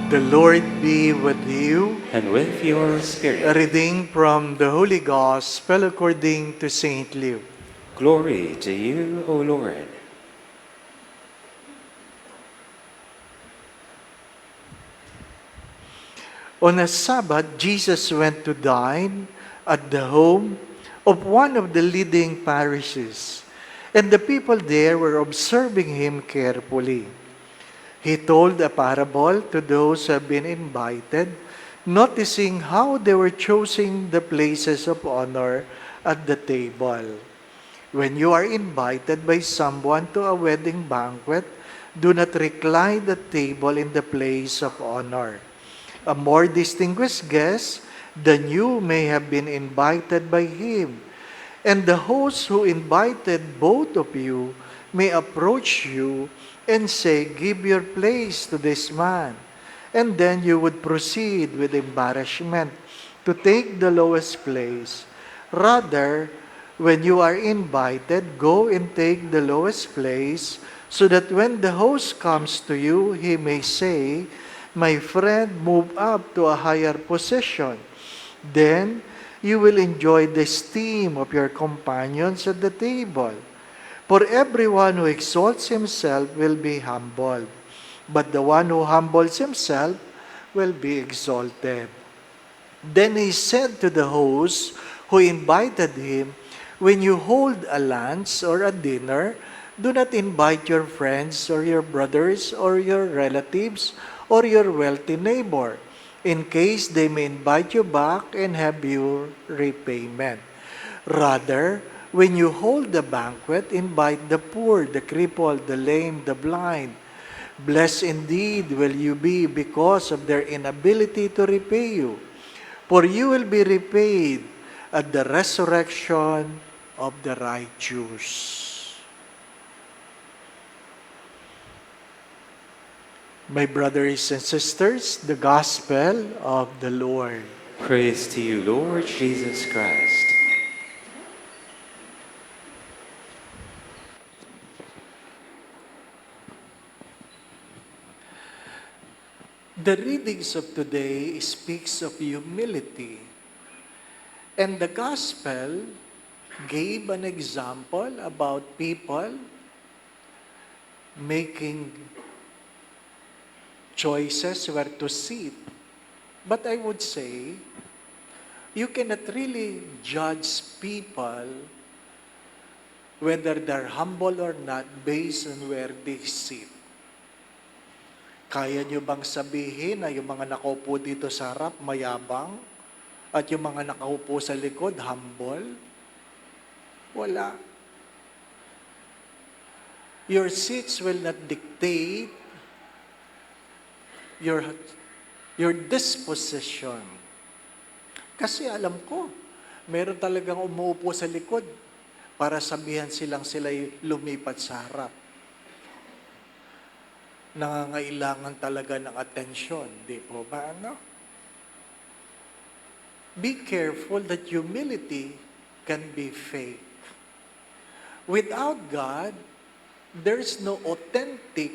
The Lord be with you. And with your spirit. A reading from the Holy Gospel according to St. Luke. Glory to you, O Lord. On a Sabbath, Jesus went to dine at the home of one of the leading parishes, and the people there were observing him carefully. He told a parable to those who have been invited, noticing how they were choosing the places of honor at the table. When you are invited by someone to a wedding banquet, do not recline the table in the place of honor. A more distinguished guest than you may have been invited by him, and the host who invited both of you may approach you and say, "Give your place to this man." And then you would proceed with embarrassment to take the lowest place. Rather, when you are invited, go and take the lowest place, so that when the host comes to you, he may say, "My friend, move up to a higher position." Then you will enjoy the esteem of your companions at the table. For everyone who exalts himself will be humbled, but the one who humbles himself will be exalted. Then he said to the host who invited him, "When you hold a lunch or a dinner, do not invite your friends or your brothers or your relatives or your wealthy neighbor, in case they may invite you back and have your repayment. Rather, when you hold the banquet, invite the poor, the crippled, the lame, the blind. Blessed indeed will you be because of their inability to repay you, for you will be repaid at the resurrection of the righteous." My brothers and sisters, the Gospel of the Lord. Praise to you, Lord Jesus Christ. The readings of today speaks of humility, and the Gospel gave an example about people making choices where to sit. But I would say, you cannot really judge people whether they're humble or not based on where they sit. Kaya nyo bang sabihin na yung mga nakaupo dito sa harap mayabang at yung mga nakaupo sa likod humble? Wala. Your seats will not dictate your disposition. Kasi alam ko, meron talagang umuupo sa likod para sabihan sila'y lumipat sa harap. Nangangailangan talaga ng atensyon, di po ba? Ano? Be careful that humility can be fake. Without God, there's no authentic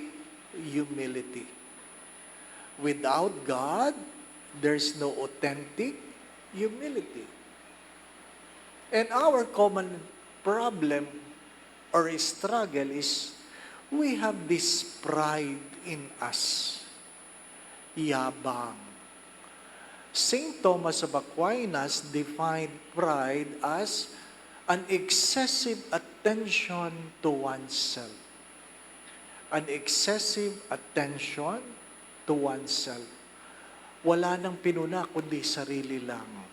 humility. Without God, there's no authentic humility. And our common problem or struggle is we have this pride in us. Yabang. St. Thomas of Aquinas defined pride as an excessive attention to oneself. An excessive attention to oneself. Wala nang pinuna kundi sarili lang.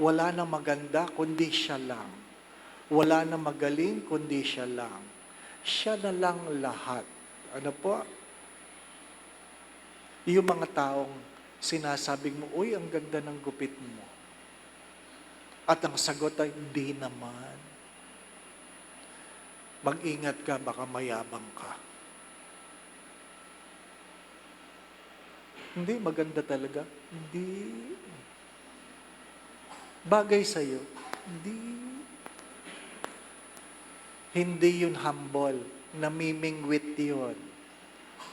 Wala nang maganda kundi siya lang. Wala nang magaling kundi siya lang. Siya na lang lahat. Ano po? Yung mga taong sinasabing mo, "Uy, ang ganda ng gupit mo." At ang sagot ay, "Hindi naman." Mag-ingat ka, baka mayabang ka. Hindi, maganda talaga. Hindi. Bagay sa'yo. Hindi. Hindi yun humble. Namimingwit yun.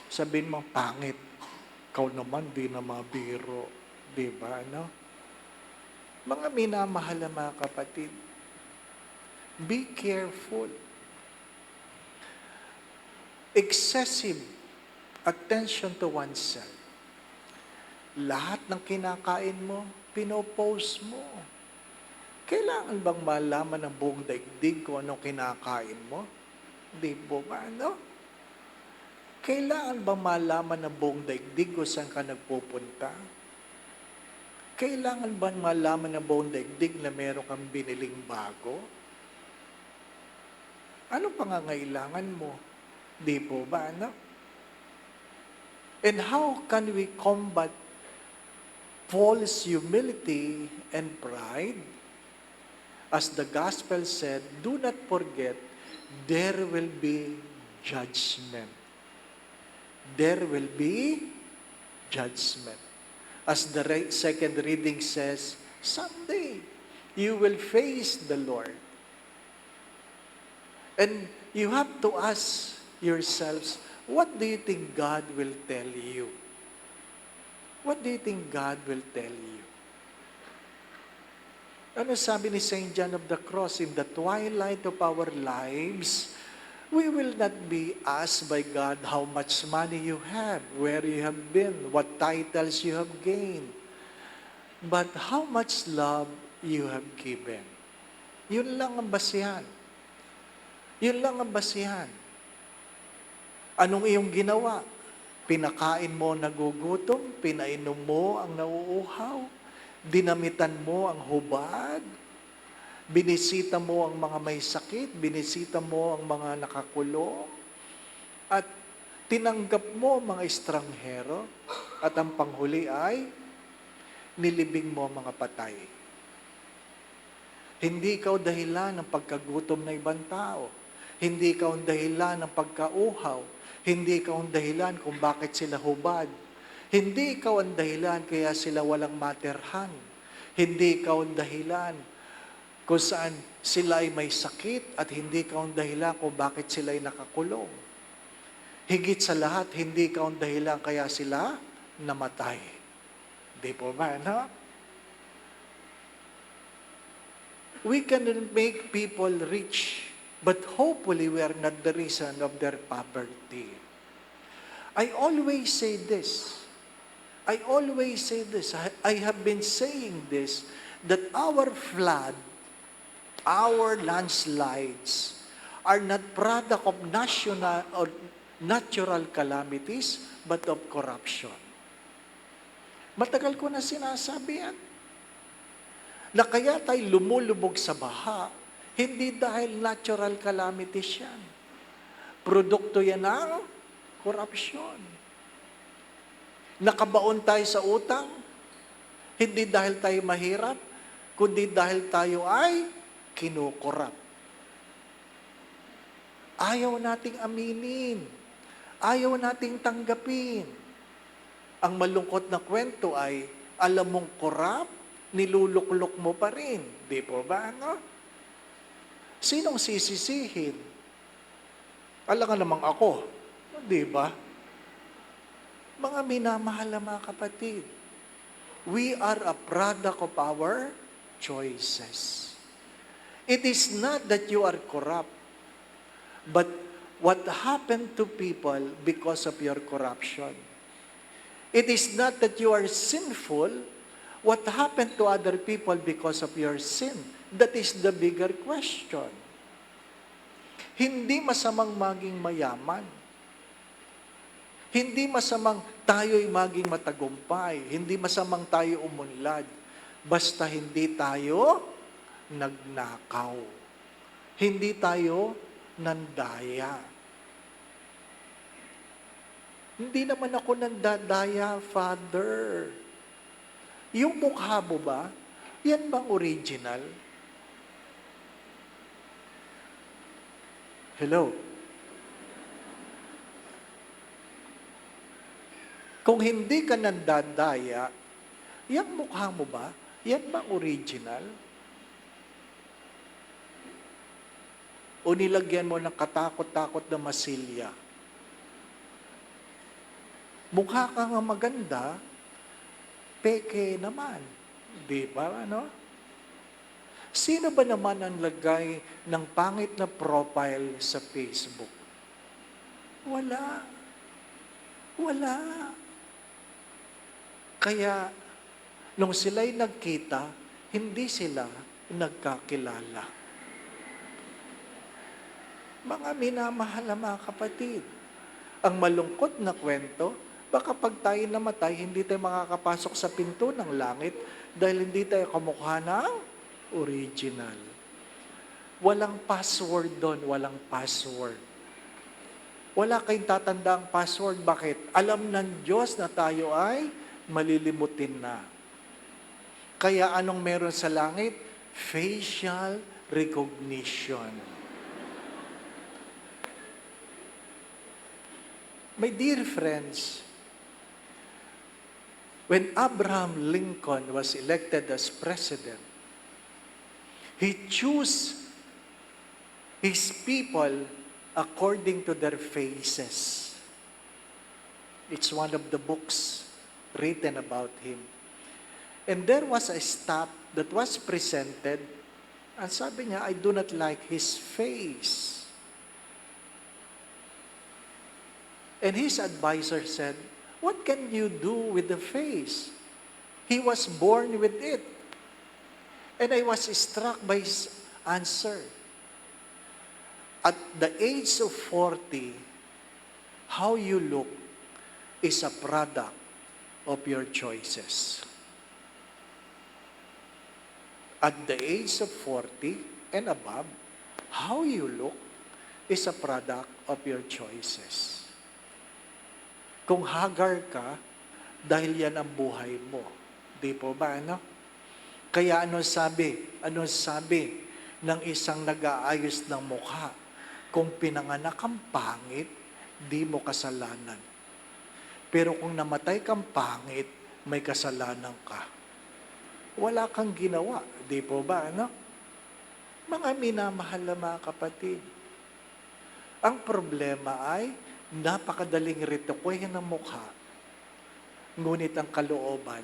Sabihin mo, pangit. Ikaw naman, di na mabiro. Di ba, ano? Mga minamahal na mga kapatid, be careful. Excessive attention to oneself. Lahat ng kinakain mo, pinopost mo. Kailangan bang malaman ng buong daigdig kung anong kinakain mo? Di po ba, ano? Kailangan bang malaman ng buong daigdig kung saan ka nagpupunta? Kailangan bang malaman ng buong daigdig na meron kang biniling bago? Anong pangangailangan mo? Di po ba, ano? And how can we combat false humility and pride? As the gospel said, do not forget, there will be judgment. There will be judgment. As the second reading says, someday you will face the Lord. And you have to ask yourselves, what do you think God will tell you? What do you think God will tell you? Ano sabi ni St. John of the Cross, in the twilight of our lives, we will not be asked by God how much money you have, where you have been, what titles you have gained, but how much love you have given. Yun lang ang basihan. Yun lang ang basihan. Anong iyong ginawa? Pinakain mo ang nagugutom, pinainom mo ang nauuhaw, dinamitan mo ang hubad, binisita mo ang mga may sakit, binisita mo ang mga nakakulong, at tinanggap mo ang mga estranghero, at ang panghuli ay nilibing mo ang mga patay. Hindi ikaw dahilan ng pagkagutom ng ibang tao. Hindi ikaw ang dahilan ng pagkauhaw. Hindi ikaw ang dahilan kung bakit sila hubad. Hindi ikaw ang dahilan kaya sila walang materhan. Hindi ikaw ang dahilan kung saan sila ay may sakit at hindi ikaw ang dahilan kung bakit sila ay nakakulong. Higit sa lahat, hindi ikaw ang dahilan kaya sila namatay. Di po ba, no? We can make people rich, but hopefully we are not the reason of their poverty. I always say this. I have been saying this, that our flood, our landslides, are not product of national or natural calamities, but of corruption. Matagal ko na sinasabi yan. Na kaya tayo lumulubog sa baha, hindi dahil natural calamities yan. Produkto yan ng korupsyon. Nakabaon tayo sa utang, hindi dahil tayo mahirap, kundi dahil tayo ay kinukurap. Ayaw nating aminin. Ayaw nating tanggapin. Ang malungkot na kwento ay, alam mong korap, niluluklok mo pa rin. Di po ba, ano? Sinong sisisihin? Alam nga namang ako. Di ba? Mga minamahal na mga kapatid, we are a product of our choices. It is not that you are corrupt, but what happened to people because of your corruption. It is not that you are sinful, what happened to other people because of your sin. That is the bigger question. Hindi masamang maging mayaman. Hindi masamang tayo'y maging matagumpay. Hindi masamang tayo umunlad. Basta hindi tayo nagnakaw. Hindi tayo nandaya. Hindi naman ako nandadaya, Father. Yung mukha mo ba, yan bang original? Hello? Kung hindi ka nandadaya, yung mukha mo ba, yan bang original? O nilagyan mo ng katakot-takot na masilya? Mukha ka nga maganda, peke naman. Di ba, ano? Sino ba naman ang lagay ng pangit na profile sa Facebook? Wala. Wala. Kaya, nung sila'y nagkita, hindi sila nagkakilala. Mga minamahal na mga kapatid, ang malungkot na kwento, baka pag tayo namatay, hindi tayo makakapasok sa pinto ng langit dahil hindi tayo kamukha ng original. Walang password doon, walang password. Wala kayong tatandang password. Bakit? Alam ng Diyos na tayo ay malilimutin na. Kaya anong meron sa langit? Facial recognition. My dear friends, when Abraham Lincoln was elected as president, he chose his people according to their faces. It's one of the books written about him. And there was a staff that was presented, and sabi niya, I do not like his face. And his advisor said, what can you do with the face? He was born with it. And I was struck by his answer. At the age of 40, how you look is a product of your choices. At the age of 40 and above, how you look is a product of your choices. Kung hagar ka, dahil yan ang buhay mo. Di po ba, ano? Kaya ano sabi ng isang nag-aayos ng mukha? Kung pinanganak kang pangit, di mo kasalanan. Pero kung namatay kang pangit, may kasalanan ka. Wala kang ginawa. Di po ba, ano? Mga minamahal na mga kapatid. Ang problema ay napakadaling ritukuhin ng mukha, ngunit ang kalooban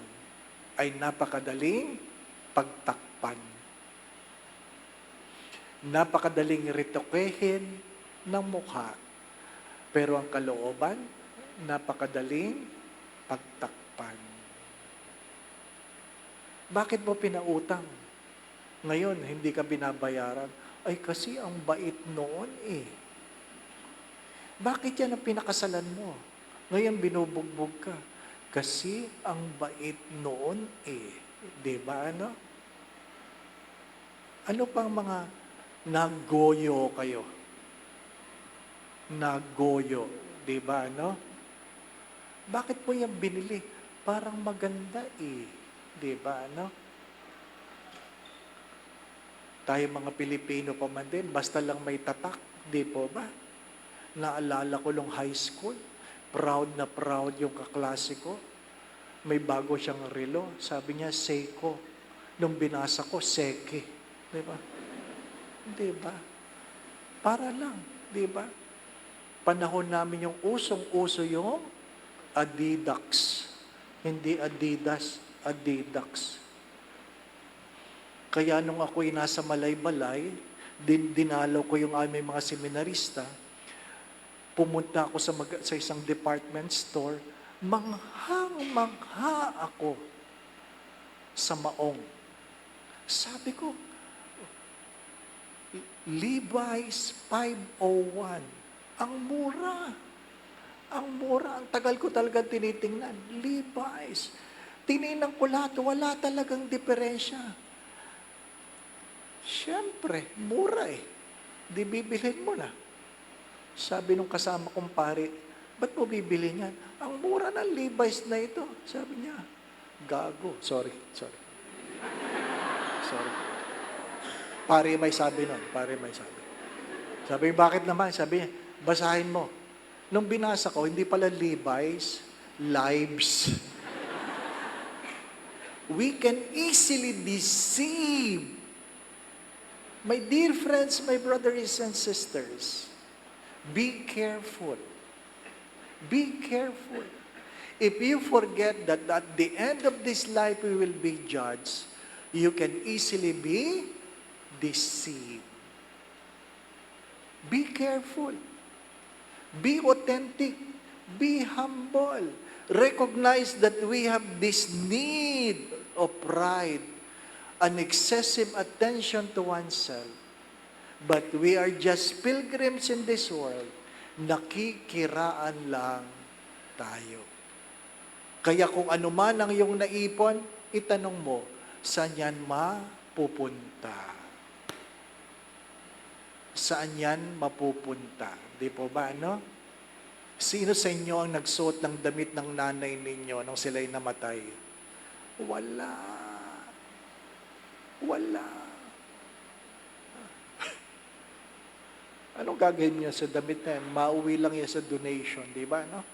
ay napakadaling pagtakpan. Napakadaling ritukuhin ng mukha, pero ang kalooban, napakadaling pagtakpan. Bakit mo pinautang? Ngayon, hindi ka binabayaran. Ay, kasi ang bait noon eh. Bakit yan ang pinakasalan mo? Ngayon, binubugbog ka. Kasi ang bait noon eh. Di ba, ano? Ano pang mga nagoyo kayo? Nagoyo. Di ba, ano? Bakit mo yan binili? Parang maganda eh. Di ba, ano? Tayo mga Pilipino pa man din, basta lang may tatak. Di po ba? Naalala ko nung high school, proud na proud yung kaklase ko. May bago siyang relo. Sabi niya, Seiko. Nung binasa ko, Seki. Di ba? Di ba? Para lang. Di ba? Panahon namin yung usong-uso yung Adidas. Hindi Adidas, Adidas. Kaya nung ako'y nasa Malay-Balay, dinalaw ko yung aming mga seminarista, pumunta ako sa isang department store, manghang-mangha ako sa maong. Sabi ko, Levi's 501. Ang mura. Ang mura. Ang tagal ko talaga tinitingnan. Levi's. Tinignan ko lahat. Wala talagang diferensya. Siyempre, mura eh. Di bibilhin mo na. Sabi nung kasama kong pare, ba't mo bibili niyan? Ang mura ng Levi's na ito. Sabi niya, gago. Sorry. Pare may sabi nun. Sabi, bakit naman? Sabi niya, basahin mo. Nung binasa ko, hindi pala Levi's, lives. We can easily deceive. My dear friends, my brothers and sisters, be careful. Be careful. If you forget that at the end of this life we will be judged, you can easily be deceived. Be careful. Be authentic. Be humble. Recognize that we have this need of pride, an excessive attention to oneself. But we are just pilgrims in this world. Nakikiraan lang tayo. Kaya kung ano man ang iyong naipon, itanong mo, saan yan mapupunta? Saan yan mapupunta? Di po ba, ano? Sino sa inyo ang nagsuot ng damit ng nanay ninyo nung sila'y namatay? Wala. Wala. Anong gagawin niyo sa damit na yan? Mauwi lang yan sa donation, di ba, no?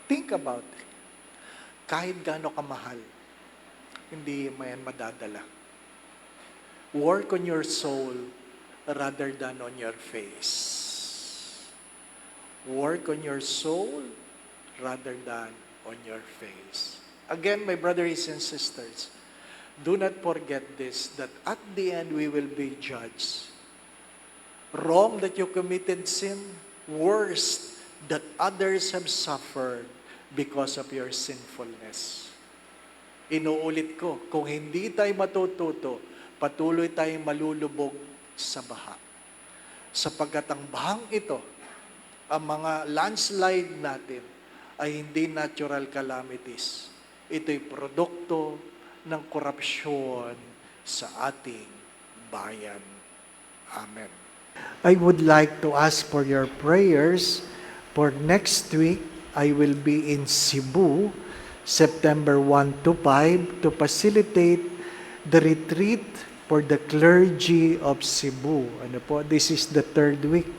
Think about it. Kahit gaano kamahal, hindi mo yan madadala. Work on your soul rather than on your face. Work on your soul rather than on your face. Again, my brothers and sisters, do not forget this, that at the end we will be judged. Wrong that you committed sin, worst that others have suffered because of your sinfulness. Inuulit ko, kung hindi tayo matututo, patuloy tayong malulubog sa baha. Sapagkat ang bahang ito, ang mga landslide natin, ay hindi natural calamities. Ito'y produkto ng korupsyon sa ating bayan. Amen. I would like to ask for your prayers for next week. I will be in Cebu, September 1 to 5, to facilitate the retreat for the clergy of Cebu. Ano po? This is the third week.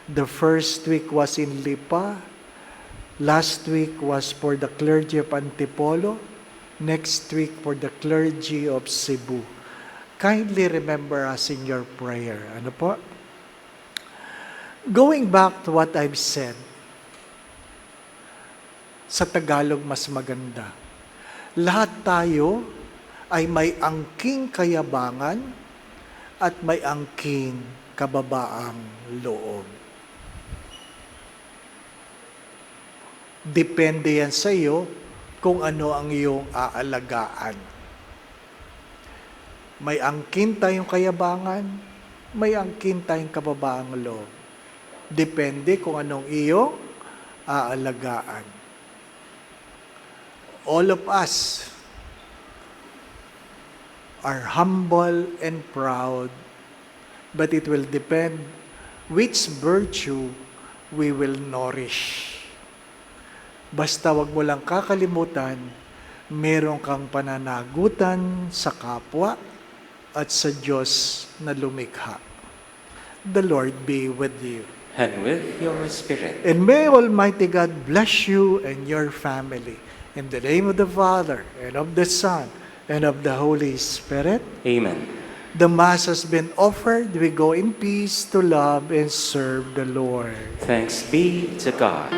The first week was in Lipa. Last week was for the clergy of Antipolo. Next week for the clergy of Cebu. Kindly remember us in your prayer. Ano po? Going back to what I've said, sa Tagalog mas maganda. Lahat tayo ay may angking kayabangan at may angking kababaang loob. Depende yan sa iyo kung ano ang iyong aalagaan. May angkin tayong kayabangan, may angkin tayong kababaang loob. Depende kung anong iyong aalagaan. All of us are humble and proud, but it will depend which virtue we will nourish. Basta wag mo lang kakalimutan, meron kang pananagutan sa kapwa at sa Diyos na lumikha. The Lord be with you. And with your spirit. And may Almighty God bless you and your family. In the name of the Father, and of the Son, and of the Holy Spirit. Amen. The Mass has been offered. We go in peace to love and serve the Lord. Thanks be to God.